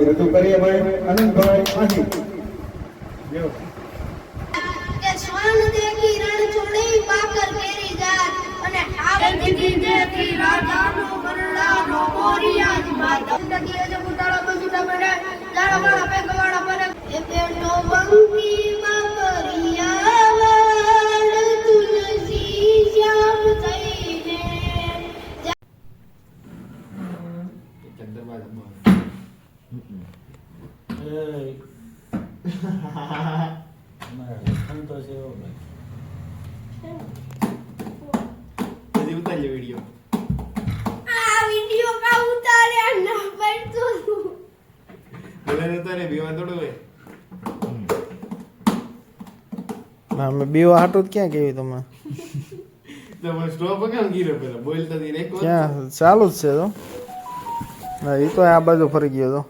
રજૂ કરીએ ભાઈ આનંદભાઈ આજી જો કે સ્વર્ણ દેખી રણ છોડી પાકર કેરી જાત અને આ દેખી દેખી રાજાનો બરડાનો મોરિયા ની વાત જિંદગી જે ગુટાળા બજુટા બને જાડા વાળા પેગવાળા બને એ પેટો બંકી બાપરિયા વાળ તુલસી શ્યામ થઈને वीडियो આ વિડિયો કા ઉતાર્યા ના પડતો बोले तो रे बीवा तोड़ो है અમે બીવા હાટું જ ક્યાં કેવી તમે तो मैं स्टॉप केम गिरो पेला बोलता दी रे को ક્યાં ચાલુ જ છે તો હા એ તો આ બાજુ ફરી ગયો તો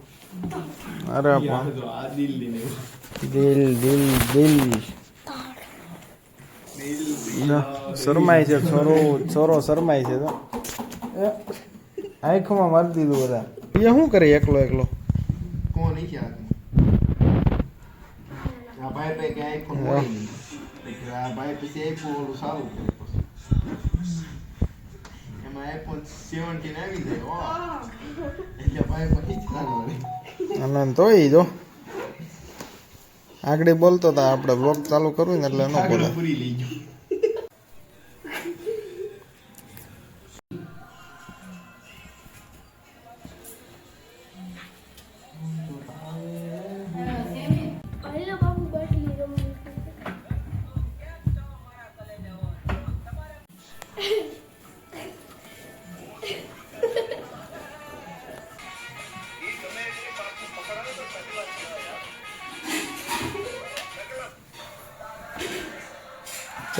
અરે यार तो आ दिल लेने દિલ દિલ દિલ શરમાય છે છોરો શરમાય છે તો આંખમાં મારી દીધું બધા એ શું કરે એકલો એકલો कौन नहीं क्या आ भाई पे क्या है फोन नहीं आ भाई पे से एक और सारू एमा iPhone 17 આવી જાય ઓ એટલે ભાઈ પછી ચાલુ રે આનંદ તો ઈ જો આગળ બોલતો તા આપણે બ્લોગ ચાલુ કરવું ને એટલે ન બોલે પૂરી લઈ ગયો પહેલા બાબુ બાટલી રમી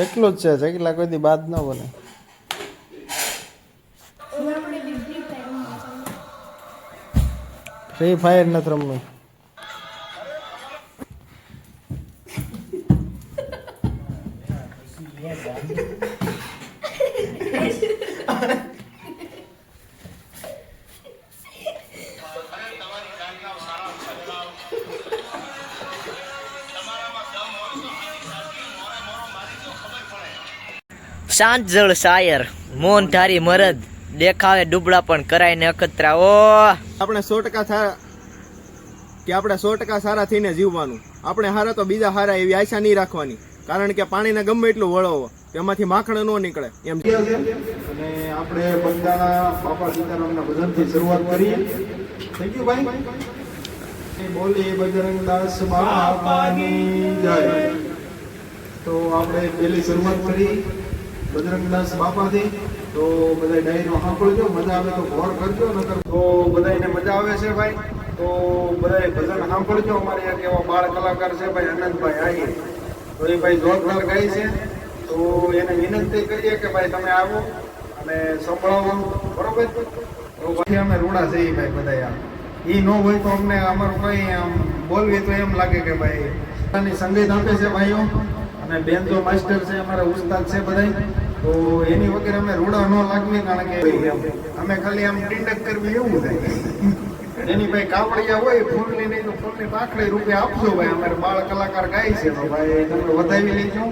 એકલો જ છે ચકલા કોઈ દી બાદ ન બને આપણે બિગ ફાયર ફ્રી ફાયર નથી રમવું શાંત જળ શાયર મૌન ધારી મરદ દેખાવે ડૂબડા પણ કરાય ને અખતરા ઓ આપણે 100% કે આપણે 100% સારા થઈને જીવવાનું આપણે હારા તો બીજા હારા એવી આશા નહીં રાખવાની કારણ કે પાણીને ગમે એટલું વળવો તેમાંથી માખણ ન નીકળે એમ અને આપણે બંધાણા બાપા સીતારામના ભજનથી શરૂઆત કરીએ થેન્ક યુ ભાઈ બોલી બજરંગદાસ બાપાની જય તો આપણે પહેલી શરૂઆત કરી બજરંગદાસ બાપાથી તો બધા ડાયરો સાંભળજો મજા આવે તો ગોળ કરજો નકર તો બધાને મજા આવે છે ભાઈ તો બધા ભજન સાંભળજો અમારે એક એવા બાળ કલાકાર છે ભાઈ આનંદભાઈ આહિર તો એ ભાઈ જોરદાર ગાય છે તો એને વિનંતી કરીએ કે ભાઈ તમે આવો અને સંભળાવો બરોબર તો પછી અમે રૂડા છીએ ભાઈ બધા યાર એ ન હોય તો અમને અમારું કઈ આમ બોલવી તો એમ લાગે કે ભાઈ પોતાની સંગીત આપે છે ભાઈઓ અને બેન તો માસ્ટર છે અમારા ઉસ્તાદ છે બધા તો એની વગર અમે રૂડા ન લાગવી કારણ કે અમે ખાલી આમ ટિંડક કરવી એવું થાય એની ભાઈ કાવડિયા હોય ફૂલની નહીં તો ફૂલની પાખડી રૂપિયા આપજો ભાઈ અમારે બાળ કલાકાર ગાય છે તો ભાઈ તમે વધાવી લેજો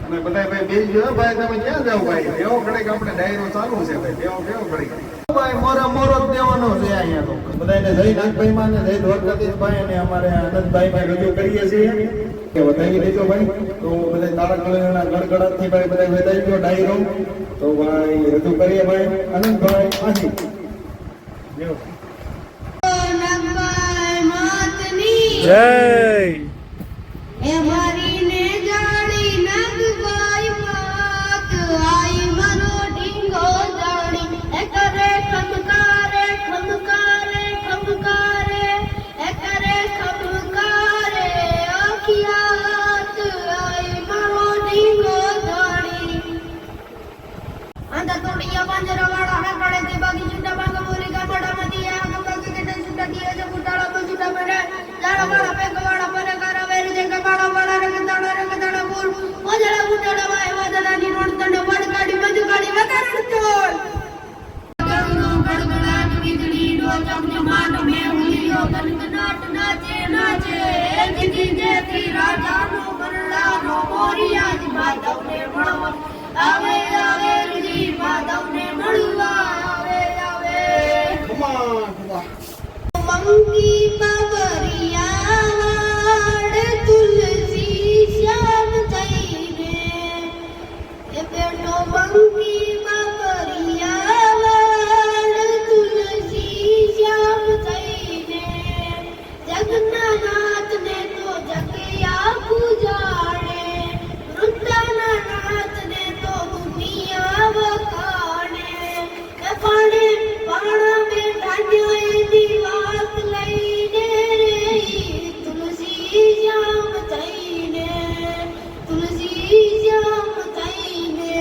અને બધા ભાઈ બેસજો ભાઈ તમે ક્યાં જાવ ભાઈ એવો ઘડીક આપણે ડાયરો ચાલુ છે ભાઈ એવો ઘડીક ભાઈ મોરો જ દેવાનો છે અહીંયા તો બધાને જય નાગભાઈ માં ને જય દ્વારકાધીશભાઈ અને અમારે આનંદભાઈ ભાઈ રજૂ કરીએ છીએ કે વધાવી લેજો ભાઈ તો બધા તારા કળના ગડગડાટથી ભાઈ બધા વધાવી ગયો ડાયરો તો ભાઈ રજૂ કરીએ ભાઈ આનંદભાઈ આજી જો નગભાઈ માતની જય એ મારીને જાણી નગભાઈ માત આઈ મનો ઢીંગો જાણી એ કરે ખમકારે ખમકારે ખમકારે એ કરે ખમકારે અખિયાત આઈ મનો ઢીંગો જાણી અંદર તોડિયા પાંજરાવાળા હકડે તે બાગી ચૂંટા બાગ મોરી ગામડામાંથી આ ગંગા કે છૂટા દિયા જે ગુટાળા બજુટા બને જાડા વાળા પેગવાળા બને કારા વેર જે ગબાળા વાળા રંગદાડા બોલ ઓજળા ગુટાળા વાય વાદળાની રોડ તને વડકાડી બજુકાડી વગાડણ ચોલ ગડગડાટ વીજળી ડોચક ને માન મે ઉલિયો ગનગનાટ બંકી બાબરિયા તુલસી શ્યામ થઈને એ બેટો બંકી બાબરિયા તુલસી શ્યામ થઈને જગના નાથને તો જગ્યા પૂજાણે વૃંદાના નાથને તો દુનિયા વખાણે એ પાણે પાણા બેઠા એની વાત લઈને રે તુલસી શ્યામ થઈને તુલસી શ્યામ થઈને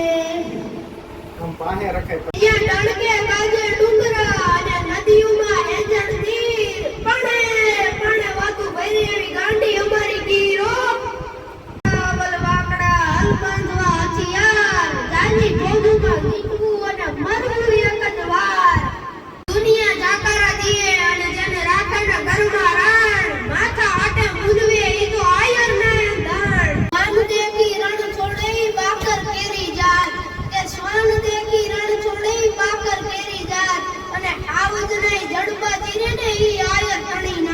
આમ પાહે રખાય અહીંયા ડણકે ગાજે ડુંગરા અને નદીઓમાં હેજણ નીર પણ વાતું ભરી એવી ગાંડી અમારી ગીરો વાકડા હલબંધવા હથિયાર જાની ભોગમાં નીકળવું અને મરવું એક જ વાર દુનિયા જાકારા દીએ અને જેને રાખેના ઘરમાં રાણ માથા આટે મૂંઝવે ઈ તો આયર ના દાણ મન દેખી રણ છોડે બાકર કેરી જાત કે સ્વાન દેખી રણ છોડે બાકર કેરી જાત અને આવજ નહીં જડબા દીને ને ઈ આયર તણી